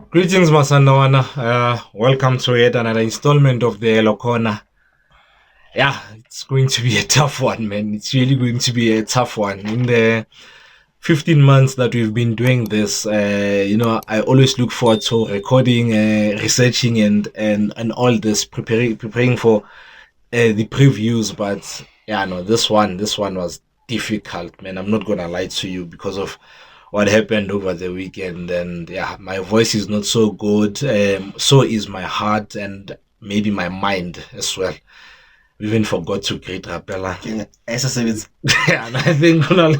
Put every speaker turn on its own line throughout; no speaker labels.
Greetings, Masandawana. Welcome to yet another installment of the Yellow Corner. Yeah, it's going to be a tough one, man. It's really going to be a tough one. In the 15 months that we've been doing this, I always look forward to recording, researching, and all this, preparing for the previews. But yeah, no, this one was difficult, man. I'm not gonna lie to you because of what happened over the weekend, and yeah, my voice is not so good. So is my heart and maybe my mind as well. We even forgot to greet Rapela.
Exercise.
Yeah, and I think una le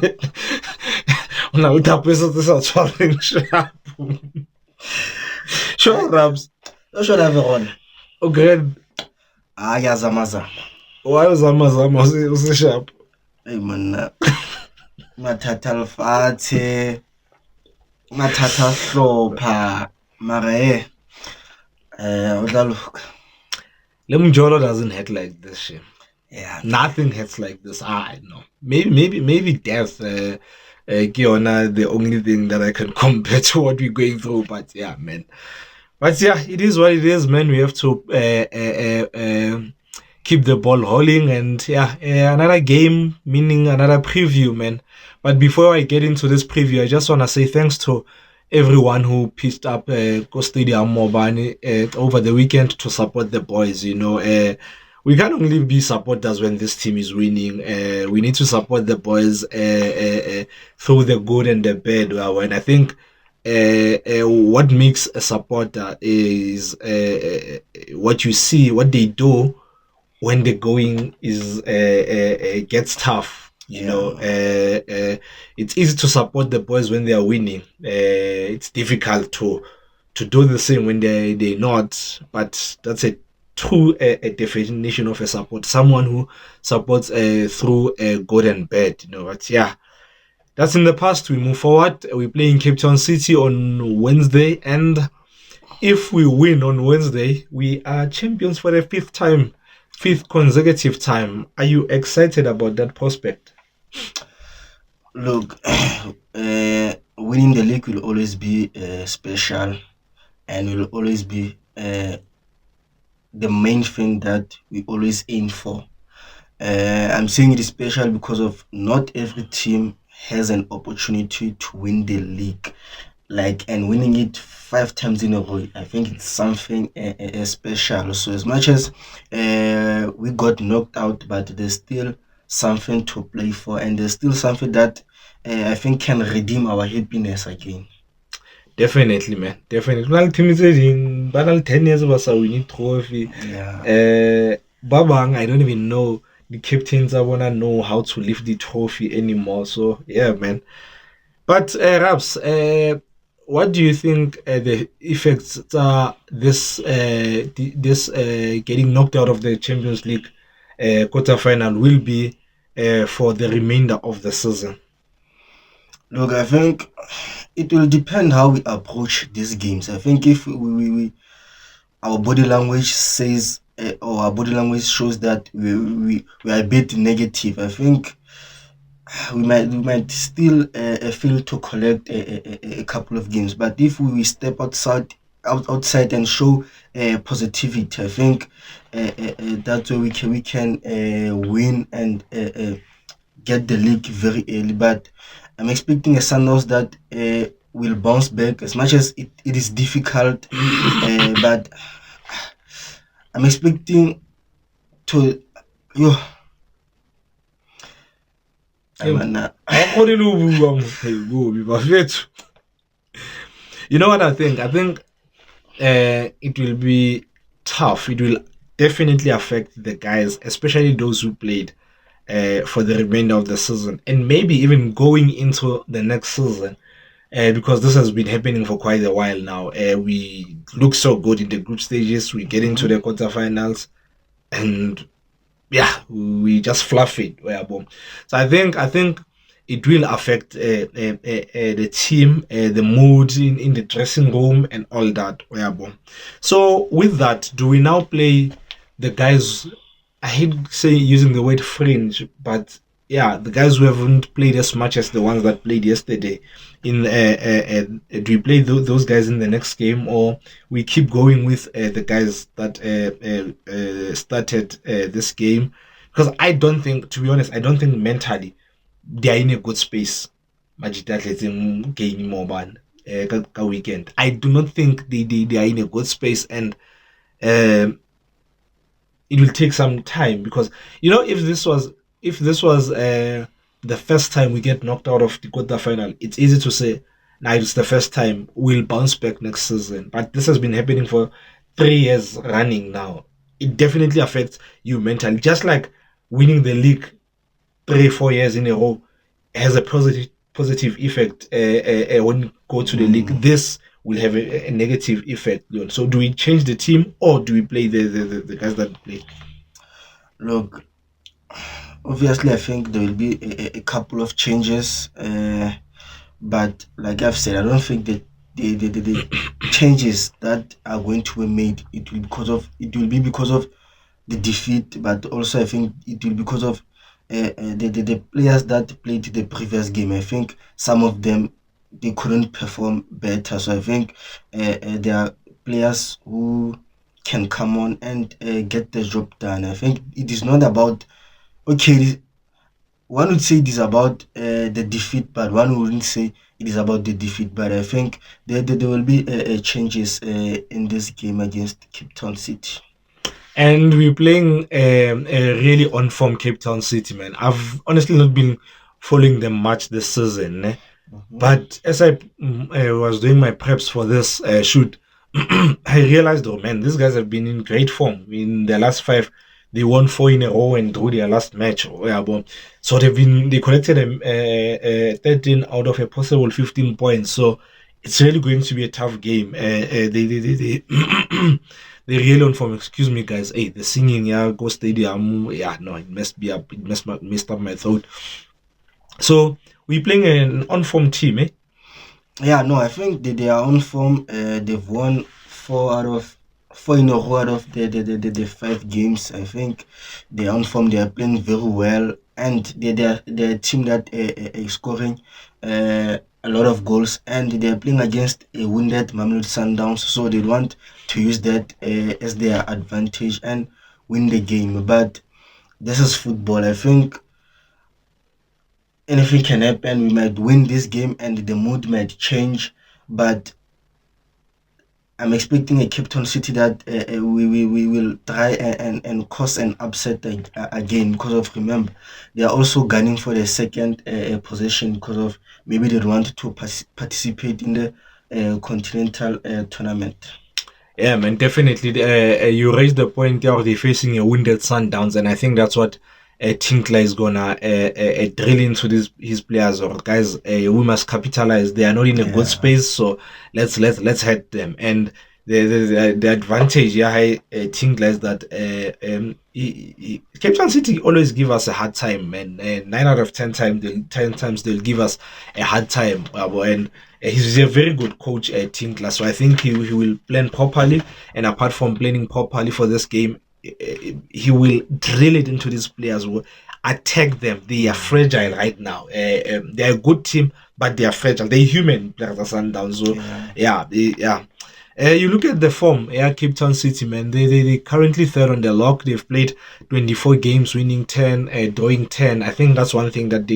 tapeso tse sa tshwareng sharp. Sure, Raps.
No should have on.
Okay,
Ya zama.
why uzama use sharp?
Hey man, mathata lefatshe, mathata hlopha, mara o tla loka.
Lemjolo doesn't hurt like this shit.
Yeah.
Nothing hurts like this. I know. Maybe death. Kiona, the only thing that I can compare to what we're going through. But yeah, man. But yeah, it is what it is, man. We have to keep the ball rolling, and yeah, another game, meaning another preview, man. But before I get into this preview, I just want to say thanks to everyone who pitched up Go Stadium Mobani over the weekend to support the boys. We can only be supporters when this team is winning. We need to support the boys through the good and the bad. When I think what makes a supporter is what you see, what they do when the going is gets tough. It's easy to support the boys when they are winning. It's difficult to do the same when they're not. But that's a true a definition of a support. Someone who supports through good and bad. But yeah, that's in the past. We move forward. We play in Cape Town City on Wednesday, and if we win on Wednesday, we are champions for the fifth consecutive time. Are you excited about that prospect?
Look, winning the league will always be special, and will always be the main thing that we always aim for. I'm saying it is special because of not every team has an opportunity to win the league, and winning it 5 times in a row. I think it's something special. So as much as we got knocked out, but there's still something to play for, and there's still something that I think can redeem our happiness again.
Definitely, man. Definitely. Well, team is in Banal 10 years was a winning trophy.
Yeah.
Babang, I don't even know. The captains I wanna know how to lift the trophy anymore. So yeah, man. But Raps, what do you think the effects are this getting knocked out of the Champions League quarterfinal will be for the remainder of the season?
Look, I think it will depend how we approach these games. I think if our body language says or our body language shows that we are a bit negative, I think we might still fail to collect a couple of games. But if we step outside and show positivity, I think that's where we can win and get the league very early. But I'm expecting a Sundowns that will bounce back as much as it is difficult. But I'm expecting to yo.
You know what I think? I think it will be tough. It will definitely affect the guys, especially those who played for the remainder of the season, and maybe even going into the next season. Because this has been happening for quite a while now. We look so good in the group stages. We get into the quarterfinals, and yeah, we just fluff it. Where boom. So I think it will affect the team, the mood in the dressing room, and all that. Where boom. So with that, do we now play the guys? I hate saying using the word fringe, but the guys who haven't played as much as the ones that played yesterday. In Do we play those guys in the next game, or we keep going with the guys that started this game? Because I don't think, to be honest, I don't think mentally they are in a good space. Majitatletseng game mobile weekend. I do not think they are in a good space, and um it will take some time because if this was the first time we get knocked out of the quarter final, it's easy to say now it's the first time, we'll bounce back next season. But this has been happening for 3 years running now. It definitely affects you mentally, just like winning the league 3 4 years in a row has a positive effect when you go to the league.
Mm.
This will have a negative effect, Leon. So do we change the team, or do we play the guys that play?
Look, obviously, I think there will be a couple of changes, but like I've said, I don't think that the changes that are going to be made, it will be because of the defeat, but also I think it will be because of the players that played the previous game. I think some of them, they couldn't perform better, so I think there are players who can come on and get the job done. I think it is not about, okay, one would say it is about the defeat, but one wouldn't say it is about the defeat. But I think there will be changes in this game against Cape Town City.
And we're playing a really on form Cape Town City, man. I've honestly not been following them much this season, eh?
Mhm.
But as I was doing my preps for this shoot, I realized, oh man, these guys have been in great form. In their last five, they won four in a row and drew their last match. Oh, yeah, so they collected 13 out of a possible 15 points. So it's really going to be a tough game. They really on form. Excuse me, guys. Hey, the singing, yeah, go stadium. Yeah, no, it messed me up. It messed up my throat. So we're playing an on form team, eh?
Yeah, no, I think they are on form. They've won four in a row out of the 5 games. I think they're on form. They are playing very well, and they're a team that is scoring a lot of goals, and they are playing against a wounded Mamelodi Sundowns, so they want to use that as their advantage and win the game. But this is football. I think anything can happen. We might win this game and the mood might change, but I'm expecting a Cape Town City that we will try and cause an upset again, because of, remember, they are also gunning for the second position, because of maybe they want to participate in the continental tournament.
Yeah, man, definitely. You raised the point there. They're facing a wounded Sundowns, and I think that's what Tinkler is gonna drill into his players, or guys. We must capitalize. They are not in a good
Yeah.
space, so let's head them. And the advantage, yeah, Tinkler is that Cape Town City always give us a hard time, man. 9 out of 10 times, 10 times they'll give us a hard time, and he's a very good coach at Tinkler, so I think he will plan properly. And apart from planning properly for this game, he will drill it into these players, will attack them. They are fragile right now. They're a good team, but they are fragile. They're human players, are Sundown. So
Yeah.
yeah. You look at the form, yeah, Cape Town City, man. They currently third on the log. They've played 24 games, winning 10, drawing 10. I think that's one thing that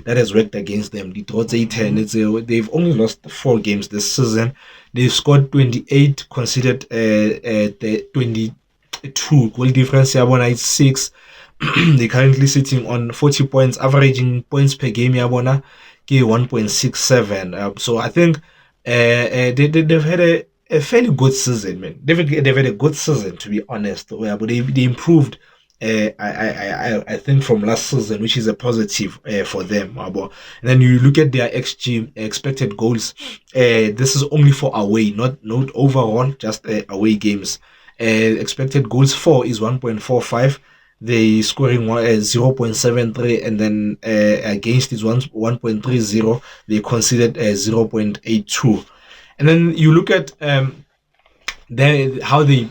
has worked against them. The draws 10.
Mhm.
They've only lost 4 games this season. They've scored 28, conceded the 22 goal difference. Yabona is 6. They're currently sitting on 40 points, averaging points per game. Yabona, 1.67. So I think they've had a fairly good season, man. They've had a good season, to be honest. Yeah, but they improved. I think from last season, which is a positive for them. And then you look at their XG, expected goals. This is only for away, not overall, just away games. Expected goals for is 1.45. They scoring 0.73, and then against is 1.30. They considered 0.82. And then you look at how they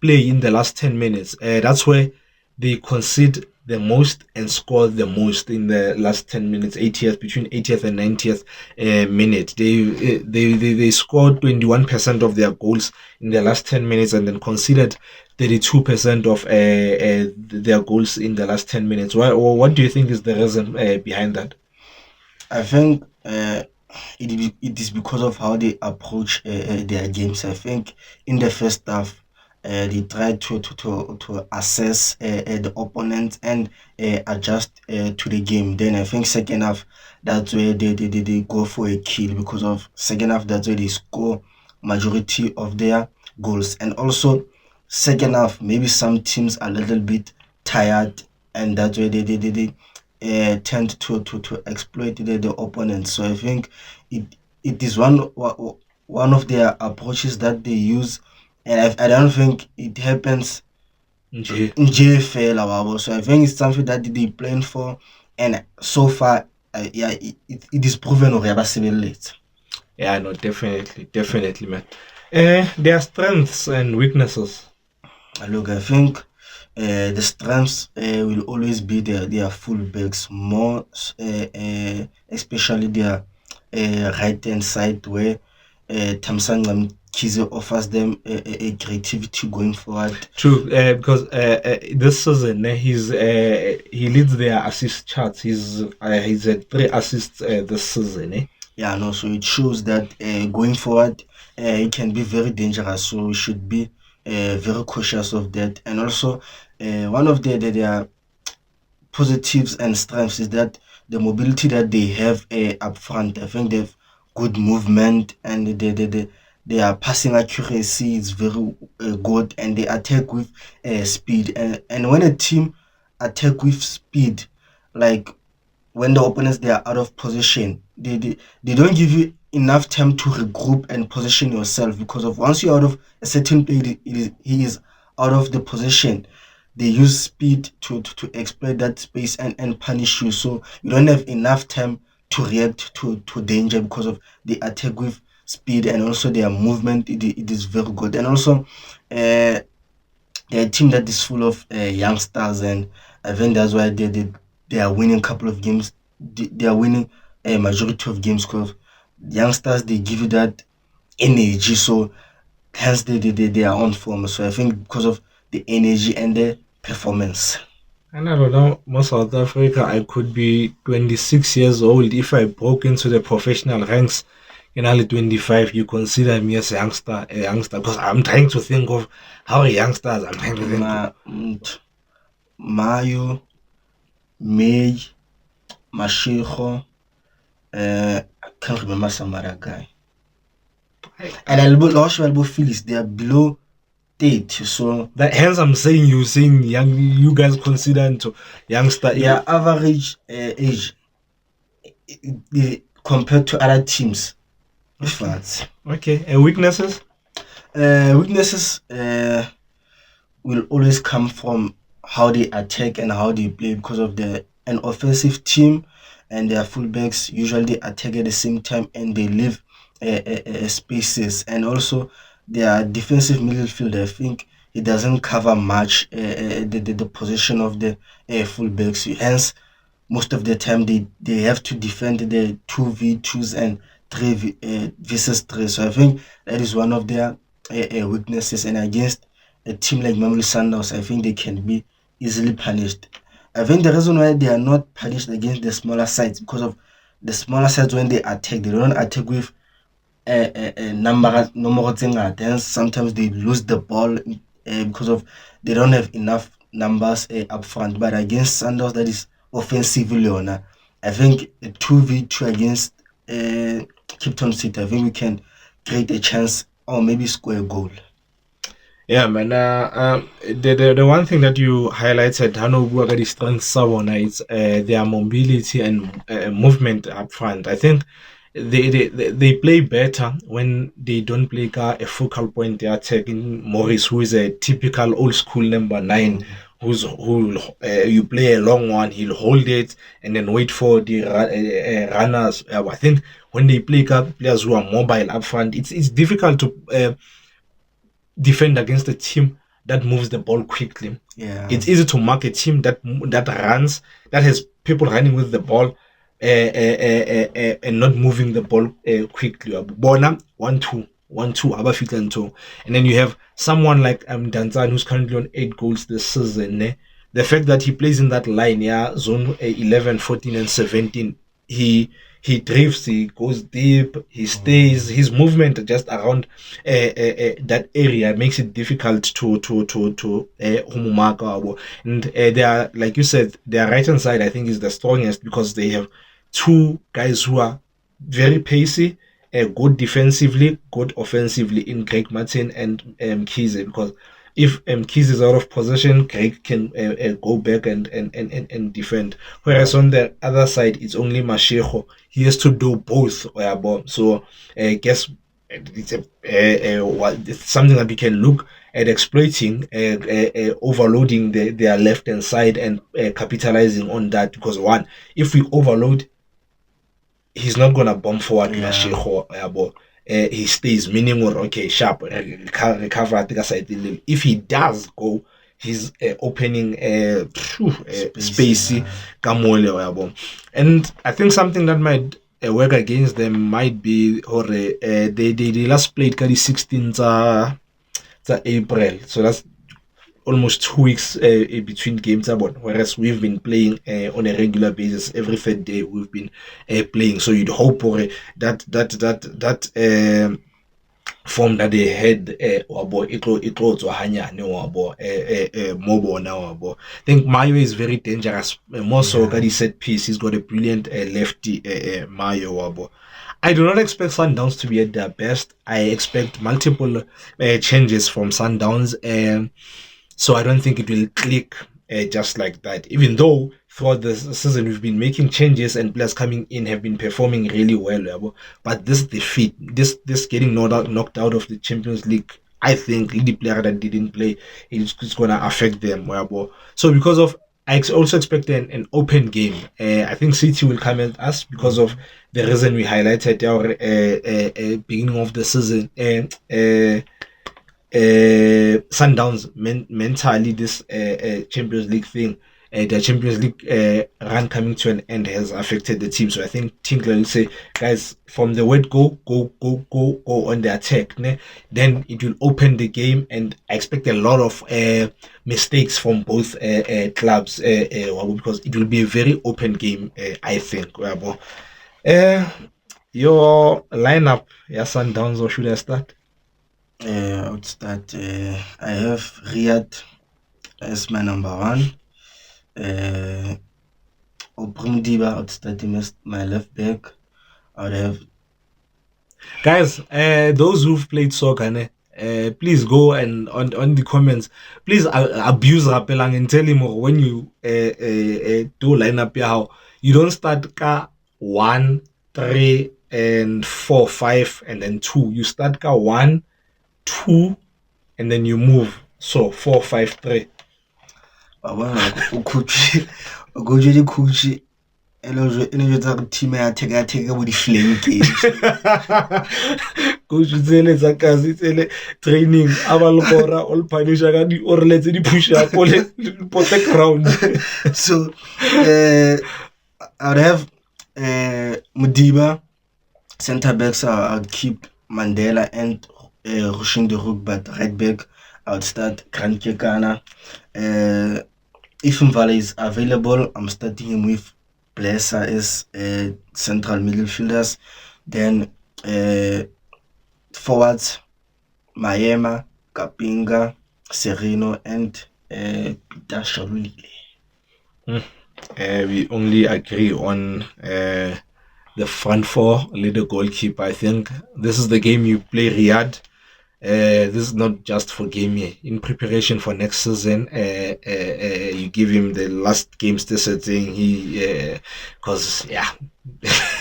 play in the last 10 minutes. That's where they concede the most and score the most in the last 10 minutes, 80th, between 80th and 90th minute. They scored 21% of their goals in the last 10 minutes and then conceded 32% of their goals in the last 10 minutes. What do you think is the reason behind that?
I think it is because of how they approach their games. I think in the first half, they try to assess the opponent and adjust to the game. Then I think second half, that's where they go for a kill, because of second half, that's where they score majority of their goals. And also second half, maybe some teams are a little bit tired, and that's where they tend to exploit the opponent. So I think it is one of their approaches that they use, and I don't think it happens
Nje.
in JFL. So I think it's something that they plan for, and so far, yeah, it is proven or late.
Yeah, no, definitely, man. Their strengths and weaknesses.
Look, I think the strengths will always be their fullbacks more, especially their right hand side, where Thamsanqa Kize offers them a creativity going forward.
True, because this season he leads their assist charts. He's at 3 assists this season.
Yeah, no, so it shows that going forward, it can be very dangerous. So we should be very cautious of that. And also, one of their positives and strengths is that the mobility that they have up front. I think they've good movement, and their passing accuracy is very good, and they attack with speed. And when a team attack with speed, like when the opponents they are out of position, they don't give you enough time to regroup and position yourself, because of once you're out of a certain play, he is out of the position. They use speed to exploit that space and punish you. So you don't have enough time to react to danger, because of the attack with speed, and also their movement. It is very good. And also uh, they're a team that is full of youngsters, and I think that's why they are winning a couple of games. They are winning a majority of games, because youngsters, they give you that energy. So hence they are on form. So I think because of the energy and the performance.
And I don't know, most South Africa, I could be 26 years old. If I broke into the professional ranks in early 25, you consider me as a youngster, because I'm trying to think of how youngsters, I'm trying to think.
Mayo, May, Mashiko, I can't remember some other guy. And Albo Phillies, they are below 30. So
That hence I'm saying young, you guys consider into youngster.
their average age compared to other teams. Facts.
Okay, and weaknesses?
Weaknesses will always come from how they attack and how they play, because of an offensive team, and their fullbacks usually attack at the same time, and they leave spaces. And also their defensive midfield, I think it doesn't cover much the position of the fullbacks. Hence, most of the time they have to defend the 2v2s and 3 versus 3. So I think that is one of their weaknesses. And against a team like Mamelodi Sundowns, I think they can be easily punished. I think the reason why they are not punished against the smaller sides, because of the smaller sides, when they attack, they don't attack with number tse ngata. Hence sometimes they lose the ball because of they don't have enough numbers up front. But against Sundowns, that is offensively on, I think a 2v2 against Cape Town City, I think we can create a chance or maybe score a goal.
Yeah, man. The one thing that you highlighted, Hano Buagadi strength Savona, is their mobility and movement up front. I think they play better when they don't play a focal point. They are taking Morris, who is a typical old school number 9, who you play a long one, he'll hold it and then wait for the runners. I think when they play players who are mobile up front, it's difficult to defend against a team that moves the ball quickly.
Yeah.
It's easy to mark a team that runs, that has people running with the ball, and not moving the ball quickly. Bona 1-2, 1-2, and then you have someone like Danzan, who's currently on 8 goals this season. The fact that he plays in that line, yeah, zone 11, 14, and 17, he drifts, he goes deep, he stays. His movement just around that area makes it difficult to humumaka. And they are, like you said, their right hand side I think is the strongest, because they have two guys who are very pacey, good defensively, good offensively, in Greg Martin and Kize. Because if Kize is out of position, Greg can go back and defend. Whereas on the other side, it's only Mashego. He has to do both. So I guess it's it's something that we can look at exploiting, overloading their left hand side, and capitalizing on that. Because one, if we overload, he's not gonna bomb forward.
Yeah.
Mashego, he stays, meaning, or okay, sharp, recover at the side. If he does go, he's opening spacey kamole. And I think something that might work against them might be, or they last played the 16th April, so that's almost 2 weeks between games about, whereas we've been playing on a regular basis. Every third day we've been playing, so you'd hope for that form that they had mobile now. I think Mayo is very dangerous, more so that he set piece. He's got a brilliant lefty, Mayo. I do not expect Sundowns to be at their best. I expect multiple changes from Sundowns, so I don't think it will click just like that. Even though throughout the season we've been making changes and players coming in have been performing really well. But this defeat, this getting knocked out of the Champions League, I think the player that didn't play, it's gonna affect them. So because of, I also expect an open game. I think City will come at us because of the reason we highlighted our beginning of the season. Sundowns mentally, this Champions League thing, the Champions League run coming to an end has affected the team. So I think Tinkler will say, guys, from the word go on the attack, then it will open the game, and I expect a lot of mistakes from both clubs, because it will be a very open game, I think. Your lineup, Sundowns, or should I start?
I would start. I have Riyadh as my number one. Obrumdiba, I would start him as my left back. I would have.
Guys, those who've played soccer, please go and on the comments, please abuse Rapelang and tell him, when you do line up how you don't start 1, 3, and 4, 5, and then 2. You start 1, 2, and then you move. So 4, 5, 3.
Coach, team with the flank.
Coach tsele tsele training abalgora all punisher ka di, or let's di push up all protect ground.
So I would have Mudiba center backs. I'd keep Mandela and Rushin de Rook, but right back I would start Grant Kekana. If Mvale is available, I'm starting him with Blesser as central midfielders. Then forwards, Mayema, Kapinga, Sereno, and Peter Shalulile.
We only agree on the front four, leader goalkeeper. I think this is the game you play Riyadh. This is not just for game here. In preparation for next season, you give him the last games this thing. Because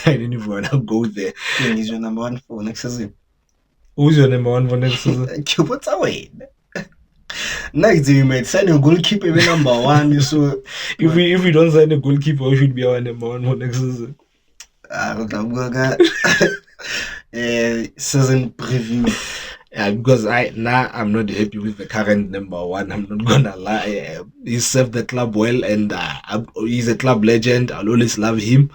I don't even want to go there.
Yeah, he's your number one for next season.
Who's your number one for next season?
What's away? Next you might sign a goalkeeper number one. So
if we don't sign a goalkeeper, we should be our number one for next season.
Season preview.
Because I'm not happy with the current number one. I'm not gonna lie. He served the club well, and he's a club legend. I'll always love him.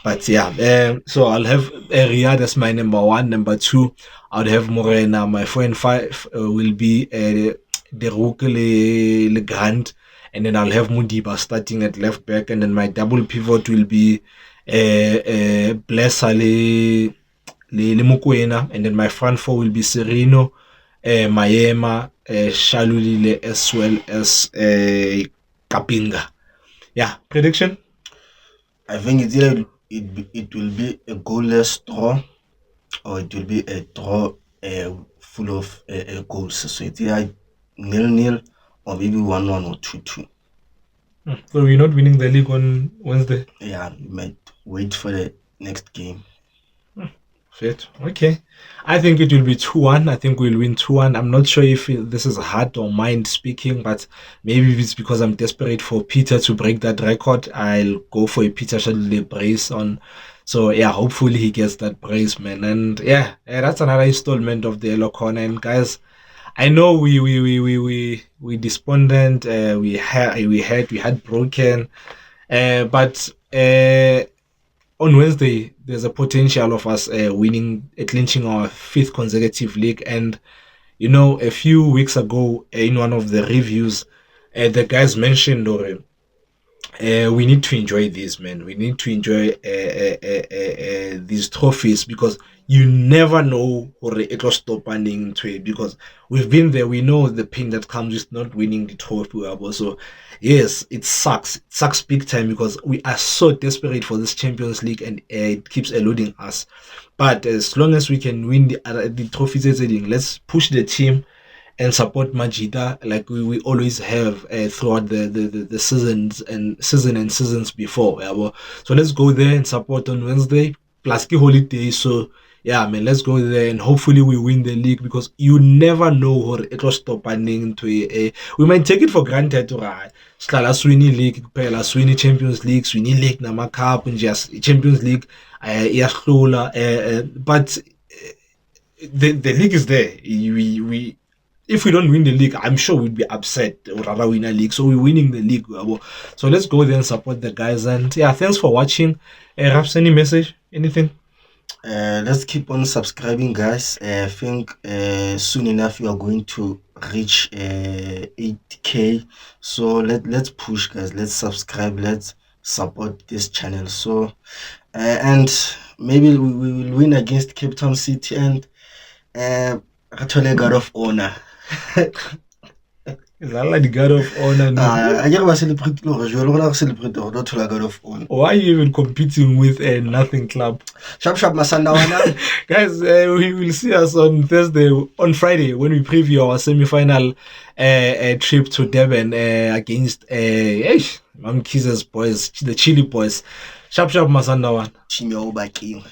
But yeah, so I'll have Riyad as my number one. Number two, I'll have Morena. My four and five will be Derouk Le Grand, and then I'll have Mudiba starting at left back, and then my double pivot will be Blessa Le Mokoena, and then my front four will be Sereno, Mayema, Shalulile, as well as Kapinga. Yeah, prediction?
I think it's either it will be a goalless draw or it will be a draw full of goals. So it's either 0-0 or maybe 1-1 or 2-2.
So we're not winning the league on Wednesday.
Yeah, we might wait for the next game.
Fit. Okay. I think it will be 2-1. I think we'll win 2-1. I'm not sure if this is heart or mind speaking, but maybe if it's because I'm desperate for Peter to break that record, I'll go for a Peter Shadley brace on. So yeah, hopefully he gets that brace, man. And yeah, that's another installment of the Yellow Corner. And guys, I know we despondent, we had broken, but on Wednesday, there's a potential of us winning, clinching our fifth consecutive league. And a few weeks ago, in one of the reviews, the guys mentioned, or we need to enjoy this, man. We need to enjoy these trophies because you never know or it will stop ending to it because we've been there. We know the pain that comes with not winning the trophy. So, yes, it sucks. It sucks big time because we are so desperate for this Champions League and it keeps eluding us. But as long as we can win the trophies, let's push the team and support Majida like we always have throughout the seasons before. Yeah, well, so let's go there and support on Wednesday. Plus key holiday, so yeah, man, let's go there and hopefully we win the league because you never know what it will stop happening to we might take it for granted, right? Sihlala swini league kuphela, swini Champions League, swini league nama cup and just Champions League iyahlula but the league is there. We if we don't win the league, I'm sure we'd be upset or rather win a league. So we're winning the league. So let's go there and support the guys. And yeah, thanks for watching. Raps, any message? Anything?
Let's keep on subscribing, guys. I think soon enough we are going to reach 8K. So let's push, guys. Let's subscribe. Let's support this channel. So and maybe we will win against Cape Town City and actually God of Honor.
Is that like the God of Honor? No?
I never celebrate not God of Honor.
Why are you even competing with a nothing club?
Sharp Masandawana.
Guys, we will see us on Friday when we preview our semi-final trip to Durban against Mam Kiz's boys, the Chili boys. Sharp Masandawana.
Chimyo King.